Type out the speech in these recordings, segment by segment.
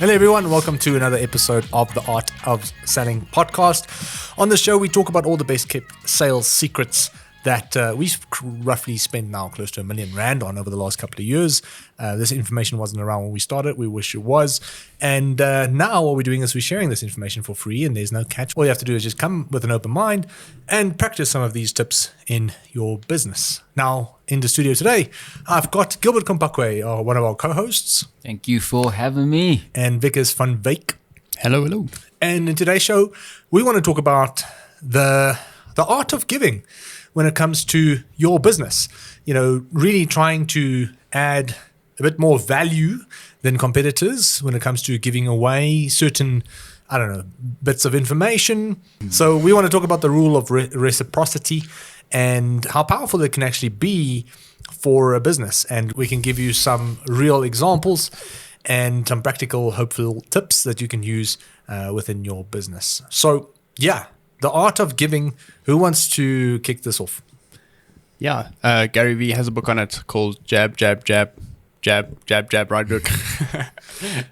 Hello everyone, welcome to another episode of the Art of Selling podcast. On the show, we talk about all the best kept sales secrets that we've roughly spent now close to R1 million on over the last couple of years. This information wasn't around when we started. We wish it was. And now what we're doing is we're sharing this information for free, and there's no catch. All you have to do is just come with an open mind and practice some of these tips in your business. Now, in the studio today, I've got Gilbert Kompakwe, one of our co-hosts. Thank you for having me. And Vickers van Wyk. Hello, hello. And in today's show, we want to talk about the art of giving when it comes to your business. You know, really trying to add a bit more value than competitors when it comes to giving away certain, bits of information. So we want to talk about the rule of reciprocity and how powerful it can actually be for a business. And we can give you some real examples and some practical, hopeful tips that you can use within your business. So, yeah, the art of giving. Who wants to kick this off? Yeah, Gary Vee has a book on it called Jab, Jab, Jab, Jab, Jab, Jab, Right Hook.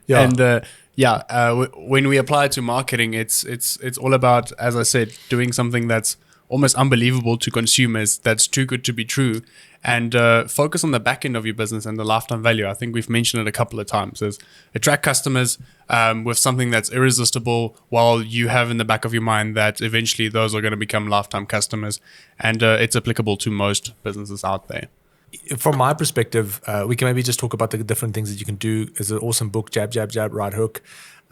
Yeah. And when we apply it to marketing, it's all about, as I said, doing something that's almost unbelievable to consumers, that's too good to be true, and focus on the back end of your business and the lifetime value. I think we've mentioned it a couple of times. Is attract customers with something that's irresistible, while you have in the back of your mind that eventually those are going to become lifetime customers, and it's applicable to most businesses out there. From my perspective, we can maybe just talk about the different things that you can do. It's an awesome book, Jab, Jab, Jab, Right Hook.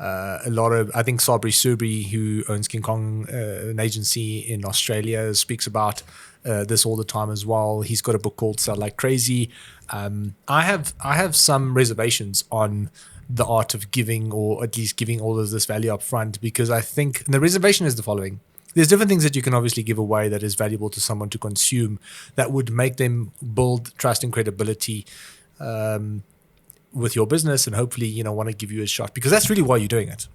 I think Sabri Subri, who owns King Kong, an agency in Australia, speaks about this all the time as well. He's got a book called Sell Like Crazy. I have some reservations on the art of giving, or at least giving all of this value up front, because I think the reservation is the following. There's different things that you can obviously give away that is valuable to someone to consume, that would make them build trust and credibility with your business, and hopefully, want to give you a shot, because that's really why you're doing it.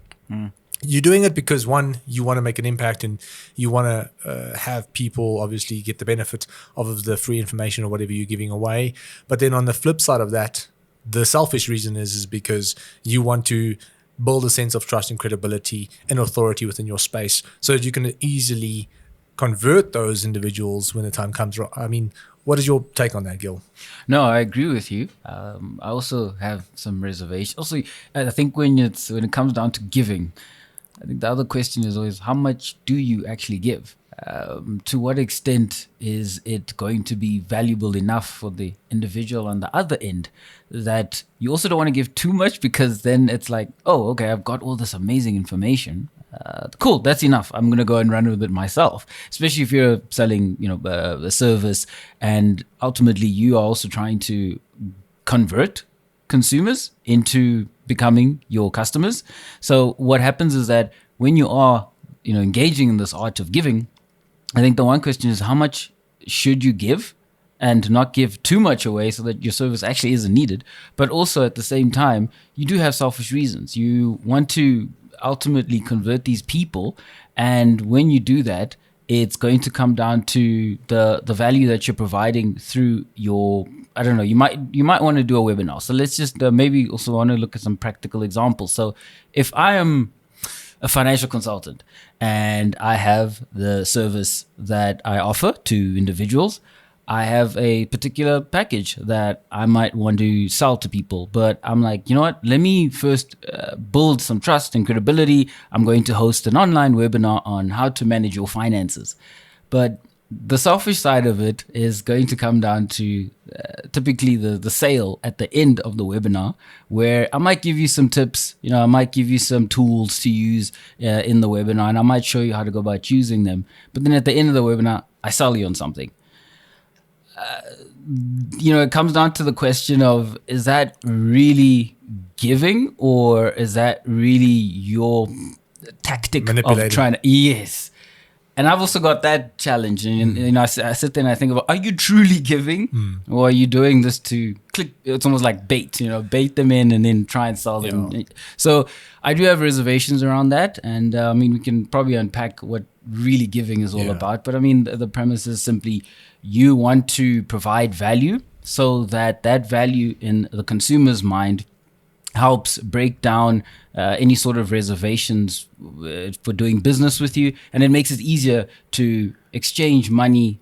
You're doing it because, one, you want to make an impact, and you want to have people obviously get the benefit of the free information or whatever you're giving away. But then on the flip side of that, the selfish reason is because you want to build a sense of trust and credibility and authority within your space, so that you can easily convert those individuals when the time comes. I mean, what is your take on that, Gil? No, I agree with you. I also have some reservations. Also, I think when it comes down to giving, I think the other question is always, how much do you actually give? To what extent is it going to be valuable enough for the individual on the other end, that you also don't want to give too much, because then it's like, oh, okay, I've got all this amazing information. Cool, that's enough. I'm going to go and run with it myself. Especially if you're selling, a service, and ultimately you are also trying to convert consumers into becoming your customers. So what happens is that when you are, engaging in this art of giving, I think the one question is, how much should you give, and not give too much away so that your service actually isn't needed. But also at the same time, you do have selfish reasons. You want to ultimately convert these people, and when you do that, it's going to come down to the value that you're providing through your, you might want to do a webinar. So let's just maybe also want to look at some practical examples. So if I am a financial consultant and I have the service that I offer to individuals, I have a particular package that I might want to sell to people, but I'm like, you know what? Let me first build some trust and credibility. I'm going to host an online webinar on how to manage your finances. But the selfish side of it is going to come down to typically the sale at the end of the webinar, where I might give you some tips, I might give you some tools to use in the webinar, and I might show you how to go about using them. But then at the end of the webinar, I sell you on something. It comes down to the question of, is that really giving, or is that really your tactic of trying to? Yes. And I've also got that challenge. And I sit there and I think about, are you truly giving, or are you doing this to click? It's almost like bait, bait them in and then try and sell them. Yeah. So I do have reservations around that. And we can probably unpack what really giving is all about. But the premise is simply, you want to provide value so that value in the consumer's mind helps break down any sort of reservations for doing business with you, and it makes it easier to exchange money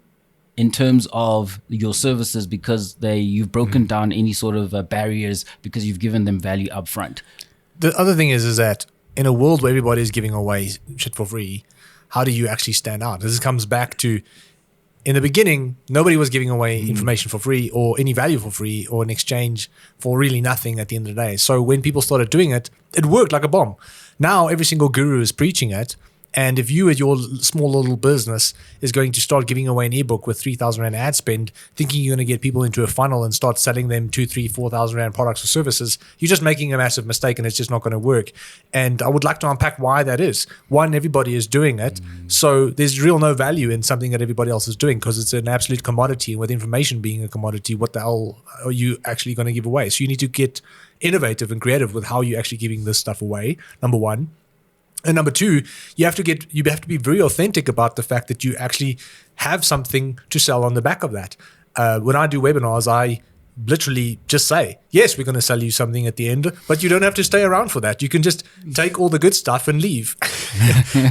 in terms of your services because you've broken down any sort of barriers because you've given them value up front. The other thing is that in a world where everybody is giving away shit for free, how do you actually stand out? This comes back to, in the beginning, nobody was giving away information for free or any value for free or in exchange for really nothing at the end of the day. So when people started doing it, it worked like a bomb. Now every single guru is preaching it. And if you at your small little business is going to start giving away an ebook with 3,000 Rand ad spend, thinking you're going to get people into a funnel and start selling them 2, 3, 4,000 Rand products or services, you're just making a massive mistake and it's just not going to work. And I would like to unpack why that is. One, everybody is doing it. So there's real no value in something that everybody else is doing because it's an absolute commodity. And with information being a commodity, what the hell are you actually going to give away? So you need to get innovative and creative with how you're actually giving this stuff away, number one. And number two, you have to be very authentic about the fact that you actually have something to sell on the back of that. When I do webinars, I literally just say, yes, we're going to sell you something at the end, but you don't have to stay around for that. You can just take all the good stuff and leave.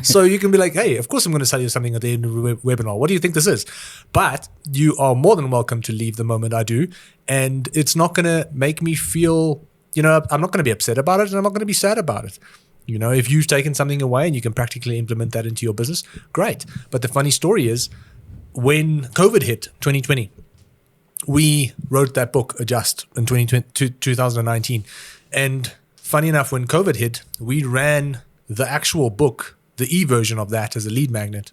So you can be like, hey, of course I'm going to sell you something at the end of the webinar. What do you think this is? But you are more than welcome to leave the moment I do. And it's not going to make me feel, I'm not going to be upset about it and I'm not going to be sad about it. If you've taken something away and you can practically implement that into your business, great. But the funny story is when COVID hit 2020, we wrote that book, Adjust, in 2019. And funny enough, when COVID hit, we ran the actual book, the e-version of that as a lead magnet.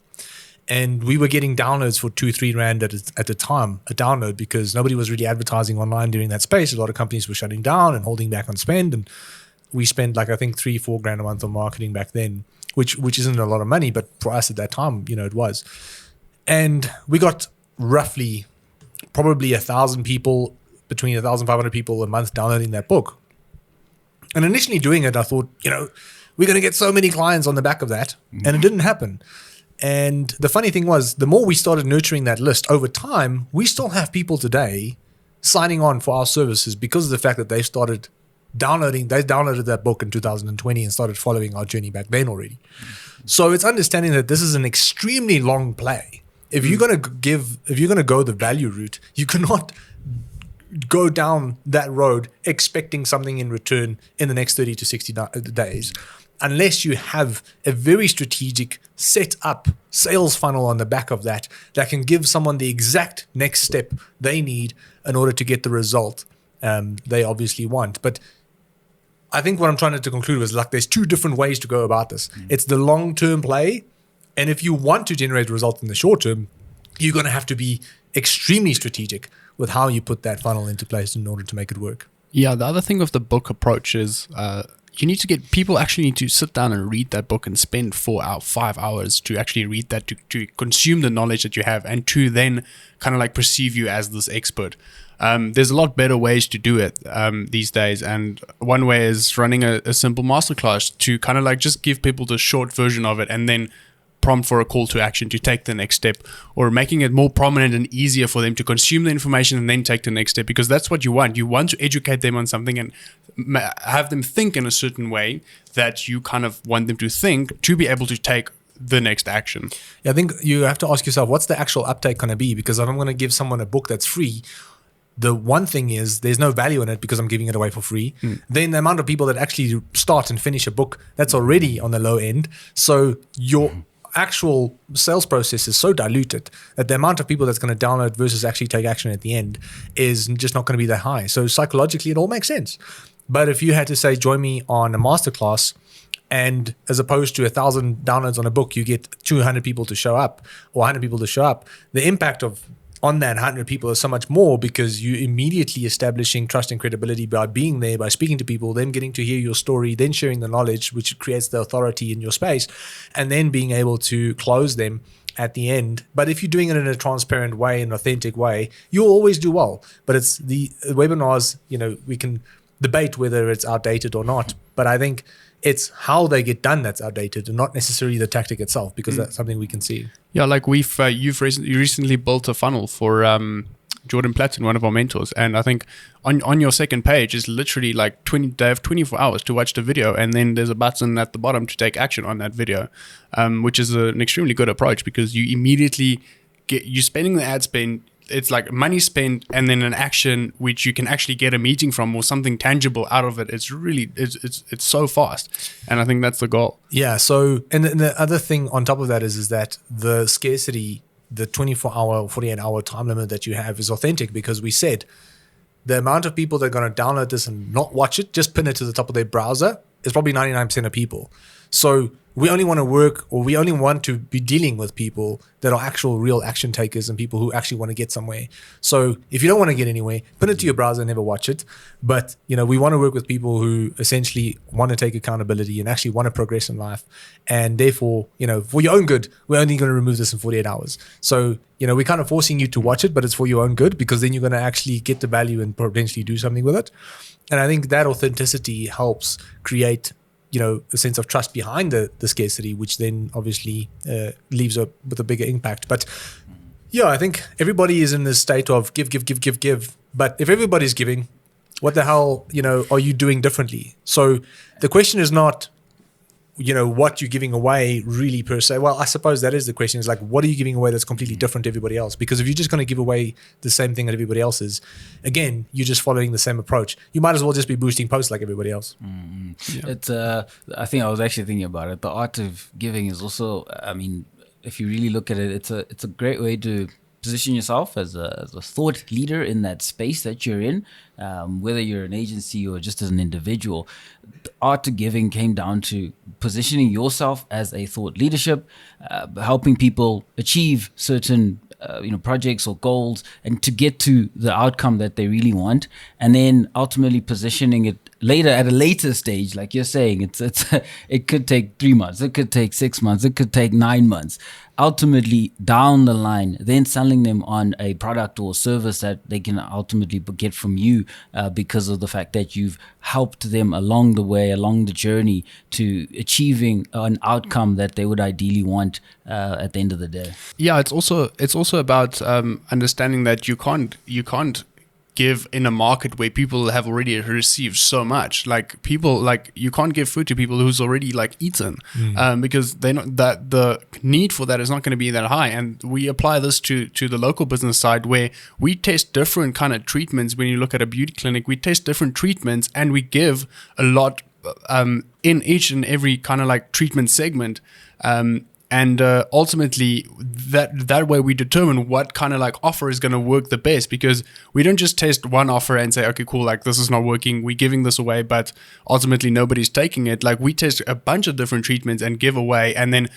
And we were getting downloads for 2-3 Rand at the time, a download, because nobody was really advertising online during that space. A lot of companies were shutting down and holding back on spend. And we spent I think 3-4 grand a month on marketing back then, which isn't a lot of money, but for us at that time, it was. And we got roughly probably 1,000 people, between 1,500 people a month downloading that book. And initially doing it, I thought, we're going to get so many clients on the back of that. And it didn't happen. And the funny thing was, the more we started nurturing that list over time, we still have people today signing on for our services because of the fact that they downloaded that book in 2020 and started following our journey back then already. So it's understanding that this is an extremely long play. If you're going to go the value route, you cannot go down that road expecting something in return in the next 30 to 60 days, unless you have a very strategic set up sales funnel on the back of that can give someone the exact next step they need in order to get the result they obviously want. But I think what I'm trying to conclude was there's two different ways to go about this. It's the long-term play. And if you want to generate results in the short term, you're going to have to be extremely strategic with how you put that funnel into place in order to make it work. Yeah, the other thing with the book approach is you need to get people actually need to sit down and read that book and spend 5 hours to actually read that, to consume the knowledge that you have and to then kind of perceive you as this expert. There's a lot better ways to do it these days, and one way is running a simple masterclass to kind of just give people the short version of it and then prompt for a call to action to take the next step, or making it more prominent and easier for them to consume the information and then take the next step, because that's what you want. You want to educate them on something and have them think in a certain way that you kind of want them to think to be able to take the next action. Yeah, I think you have to ask yourself, what's the actual uptake going to be? Because if I'm going to give someone a book that's free, the one thing is there's no value in it because I'm giving it away for free. Then the amount of people that actually start and finish a book, that's already on the low end. So your actual sales process is so diluted that the amount of people that's going to download versus actually take action at the end is just not going to be that high. So psychologically, it all makes sense. But if you had to say, join me on a masterclass, and as opposed to 1,000 downloads on a book, you get 200 people to show up or 100 people to show up, the impact on that 100 people is so much more, because you immediately establishing trust and credibility by being there, by speaking to people, them getting to hear your story, then sharing the knowledge, which creates the authority in your space, and then being able to close them at the end. But if you're doing it in a transparent way, an authentic way, you'll always do well. But it's the webinars, we can debate whether it's outdated or not, but I think it's how they get done that's outdated, and not necessarily the tactic itself, because that's something we can see. Yeah, you've recently built a funnel for Jordan Platten, one of our mentors, and I think on your second page is literally like they have 24 hours to watch the video, and then there's a button at the bottom to take action on that video, which is an extremely good approach, because you immediately you're spending the ad spend. It's like money spent and then an action which you can actually get a meeting from or something tangible out of it. It's really, it's so fast. And I think that's the goal. Yeah. So, and the other thing on top of that is that the scarcity, the 24-hour, 48-hour time limit that you have is authentic, because we said the amount of people that are going to download this and not watch it, just pin it to the top of their browser, is probably 99% of people. So we only want to work, or we only want to be dealing with people that are actual real action takers and people who actually want to get somewhere. So if you don't want to get anywhere, put it to your browser and never watch it. But, we want to work with people who essentially want to take accountability and actually want to progress in life. And therefore, for your own good, we're only going to remove this in 48 hours. So, we're kind of forcing you to watch it, but it's for your own good, because then you're going to actually get the value and potentially do something with it. And I think that authenticity helps create a sense of trust behind the scarcity, which then obviously leaves with a bigger impact. But yeah, I think everybody is in this state of give. But if everybody's giving, what the hell, are you doing differently? So the question is not, what you're giving away really per se. Well, I suppose that is the question, is like, what are you giving away that's completely different to everybody else? Because if you're just going to give away the same thing that everybody else is, again, you're just following the same approach. You might as well just be boosting posts like everybody else. Yeah. It's I think I was actually thinking about it. The art of giving is also, if you really look at it, it's a great way to position yourself as a thought leader in that space that you're in, whether you're an agency or just as an individual. The art of giving came down to positioning yourself as a thought leadership, helping people achieve certain projects or goals, and to get to the outcome that they really want, and then ultimately positioning it later at a later stage, like you're saying. It could take 3 months, it could take 6 months, it could take 9 months. Ultimately, down the line, then selling them on a product or service that they can ultimately get from you, because of the fact that you've helped them along the way, along the journey to achieving an outcome that they would ideally want at the end of the day. Yeah, it's also about understanding that you can't give in a market where people have already received so much. Like people, like you can't give food to people who's already like eaten, because they know that the need for that is not going to be that high. And we apply this to the local business side, where we test different kind of treatments. When you look at a beauty clinic, we test different treatments, and we give a lot in each and every kind of like treatment segment. And ultimately, that way we determine what kind of like offer is going to work the best, because we don't just test one offer and say, okay, cool, like this is not working, we're giving this away, but ultimately nobody's taking it. Like we test a bunch of different treatments and give away, and then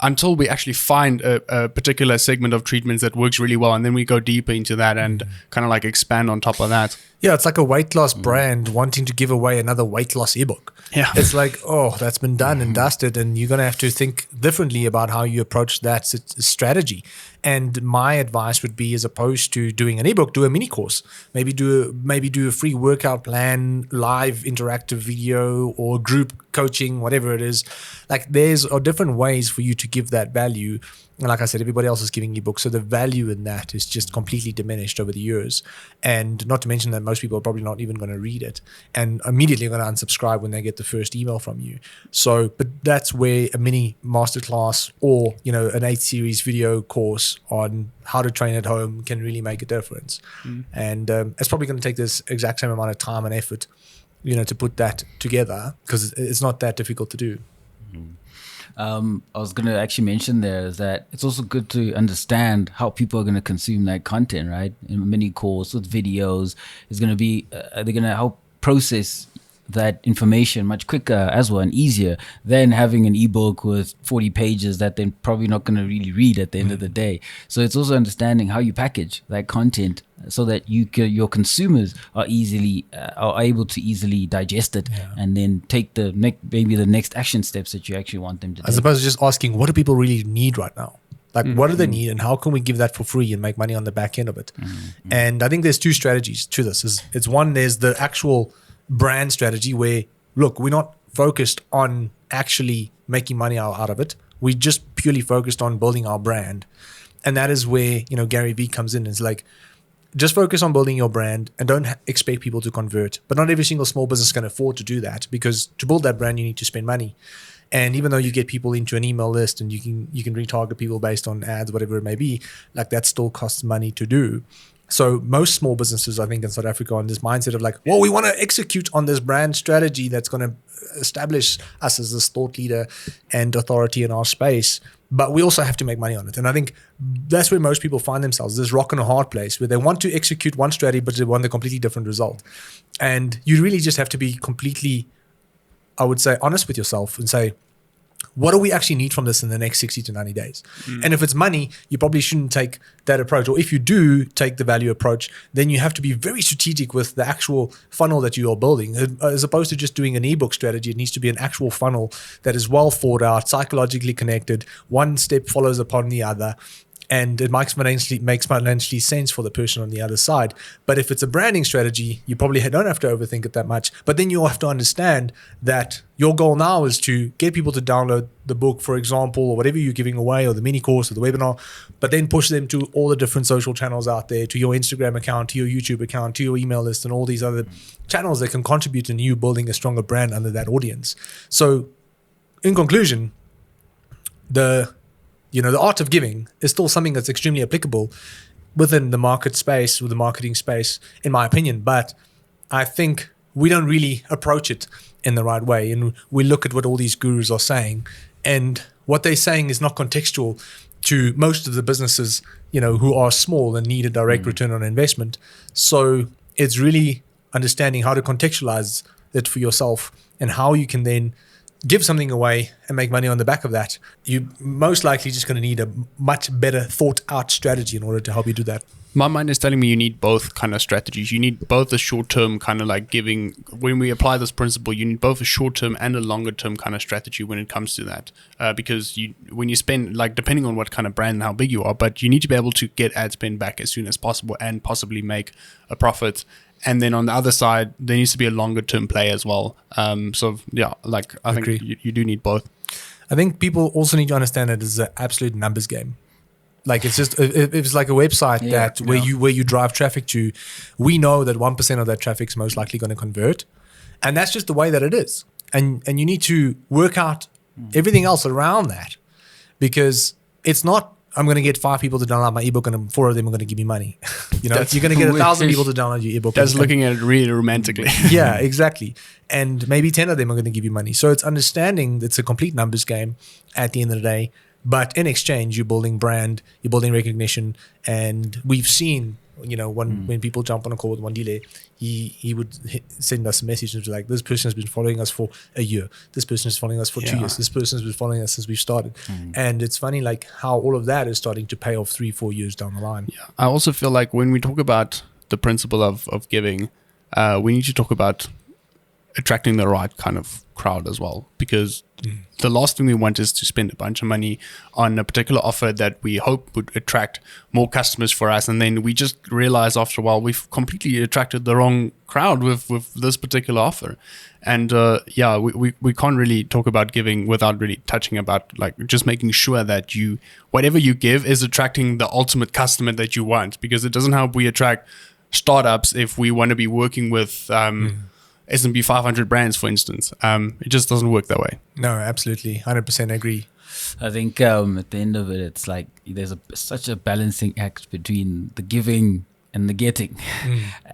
until we actually find a particular segment of treatments that works really well, and then we go deeper into that and kind of like expand on top of that. Yeah, it's like a weight loss brand wanting to give away another weight loss ebook. Yeah. It's like, that's been done and dusted, and you're going to have to think differently about how you approach that strategy. And my advice would be, as opposed to doing an ebook, do a mini course. Maybe do a free workout plan, live interactive video, or group coaching, whatever it is. Like there's different ways for you to give that value. And like I said, everybody else is giving ebooks, so the value in that is just completely diminished over the years. And not to mention that most people are probably not even going to read it, and immediately going to unsubscribe when they get the first email from you. So, but that's where a mini masterclass or an 8-series video course on how to train at home can really make a difference. And it's probably going to take this exact same amount of time and effort, to put that together, because it's not that difficult to do. I was going to actually mention there is that it's also good to understand how people are going to consume that content, right? In a mini course with videos, is going to be, they're going to help process that information much quicker as well and easier than having an ebook with 40 pages that they're probably not going to really read at the end of the day. So it's also understanding how you package that content so that your consumers are able to easily digest it, and then take the next action steps that you actually want them to take. As opposed to just asking, what do people really need right now? Like, what do they need, and how can we give that for free and make money on the back end of it? And I think there's two strategies to this. It's one, there's the actual brand strategy where, look, we're not focused on actually making money out of it. We just purely focused on building our brand. And that is where, Gary Vee comes in. It's like, just focus on building your brand and don't expect people to convert. But not every single small business can afford to do that, because to build that brand, you need to spend money. And even though you get people into an email list and you can retarget people based on ads, whatever it may be, like that still costs money to do. So most small businesses, I think, in South Africa are on this mindset of like, well, we want to execute on this brand strategy that's going to establish us as this thought leader and authority in our space. But we also have to make money on it. And I think that's where most people find themselves, this rock and a hard place where they want to execute one strategy, but they want a completely different result. And you really just have to be completely, I would say, honest with yourself and say, what do we actually need from this in the next 60 to 90 days? And if it's money, you probably shouldn't take that approach. Or if you do take the value approach, then you have to be very strategic with the actual funnel that you are building. As opposed to just doing an ebook strategy, it needs to be an actual funnel that is well thought out, psychologically connected. One step follows upon the other. And it makes financially sense for the person on the other side. But if it's a branding strategy, you probably don't have to overthink it that much. But then you'll have to understand that your goal now is to get people to download the book, for example, or whatever you're giving away, or the mini course or the webinar, but then push them to all the different social channels out there, to your Instagram account, to your YouTube account, to your email list, and all these other channels that can contribute in you building a stronger brand under that audience. So in conclusion, the art of giving is still something that's extremely applicable within the market space or the marketing space, in my opinion. But I think we don't really approach it in the right way. And we look at what all these gurus are saying, and what they're saying is not contextual to most of the businesses, who are small and need a direct return on investment. So it's really understanding how to contextualize it for yourself and how you can then give something away and make money on the back of that. You're most likely just going to need a much better thought out strategy in order to help you do that. My mind is telling me you need both kind of strategies. You need both a short-term kind of like giving. When we apply this principle, you need both a short-term and a longer-term kind of strategy when it comes to that. Because when you spend, like, depending on what kind of brand and how big you are, but you need to be able to get ad spend back as soon as possible and possibly make a profit. And then on the other side, there needs to be a longer term play as well. I think you do need both. I think people also need to understand that it's an absolute numbers game. Like it's like a website where you drive traffic to. We know that 1% of that traffic is most likely going to convert, and that's just the way that it is. And you need to work out everything else around that, because it's not, I'm going to get 5 people to download my ebook and 4 of them are going to give me money. You're going to get 1,000 people to download your ebook. That's looking at it really romantically. Yeah, exactly. And maybe 10 of them are going to give you money. So it's understanding it's a complete numbers game at the end of the day. But in exchange, you're building brand, you're building recognition. And we've seen, when people jump on a call with Wandile, he would send us a message and be like, this person has been following us for a year. This person is following us for 2 years. This person has been following us since we've started. And it's funny, like, how all of that is starting to pay off 3-4 years down the line. Yeah. I also feel like when we talk about the principle of giving, we need to talk about attracting the right kind of crowd as well, because the last thing we want is to spend a bunch of money on a particular offer that we hope would attract more customers for us, and then we just realize after a while we've completely attracted the wrong crowd with this particular offer. And we can't really talk about giving without really touching about, like, just making sure that whatever you give is attracting the ultimate customer that you want, because it doesn't help we attract startups if we want to be working with S&P 500 brands, for instance. It just doesn't work that way. No, absolutely. 100% agree. I think at the end of it, it's like there's such a balancing act between the giving and the getting.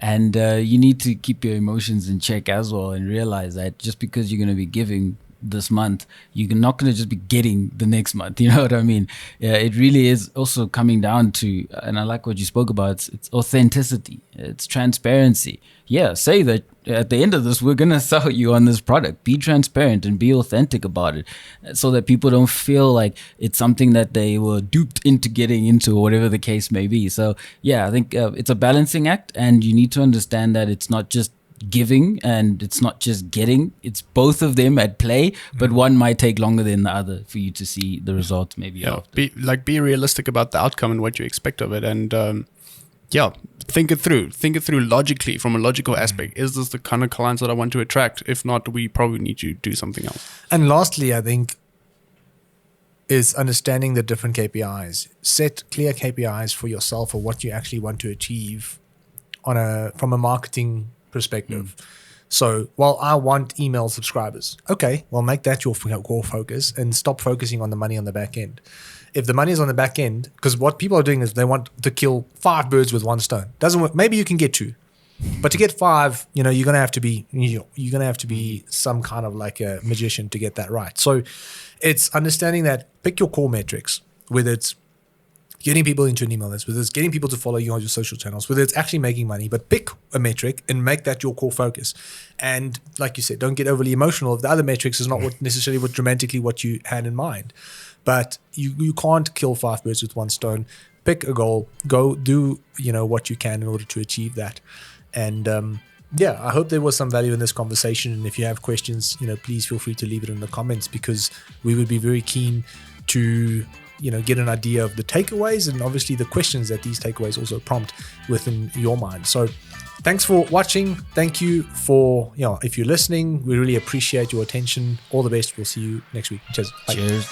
And you need to keep your emotions in check as well, and realize that just because you're going to be giving this month, you're not going to just be getting the next month. You know what I mean? Yeah, it really is also coming down to, and I like what you spoke about, it's authenticity, it's transparency. Yeah, say that at the end of this, we're going to sell you on this product. Be transparent and be authentic about it, so that people don't feel like it's something that they were duped into getting into, or whatever the case may be. So yeah, I think it's a balancing act, and you need to understand that it's not just giving and it's not just getting, it's both of them at play, but one might take longer than the other for you to see the result maybe after. Be realistic about the outcome and what you expect of it, and think it through logically, from a logical aspect. Is this the kind of clients that I want to attract? If not, we probably need to do something else. And lastly, I think, is understanding the different KPIs. Set clear KPIs for yourself, or what you actually want to achieve from a marketing perspective. So, well, I want email subscribers. Okay, well, make that your core focus and stop focusing on the money on the back end. If the money is on the back end, because what people are doing is they want to kill 5 birds with one stone. Doesn't work. Maybe you can get 2, but to get 5, you're gonna have to be some kind of like a magician to get that right. So, it's understanding that pick your core metrics, whether it's getting people into an email list, whether it's getting people to follow you on your social channels, whether it's actually making money, but pick a metric and make that your core focus. And like you said, don't get overly emotional if the other metrics is not necessarily what you had in mind. But you can't kill 5 birds with one stone. Pick a goal, go do what you can in order to achieve that. And I hope there was some value in this conversation. And if you have questions, please feel free to leave it in the comments, because we would be very keen to get an idea of the takeaways and obviously the questions that these takeaways also prompt within your mind. So thanks for watching. Thank you for, if you're listening, we really appreciate your attention. All the best. We'll see you next week. Cheers. Bye. Cheers.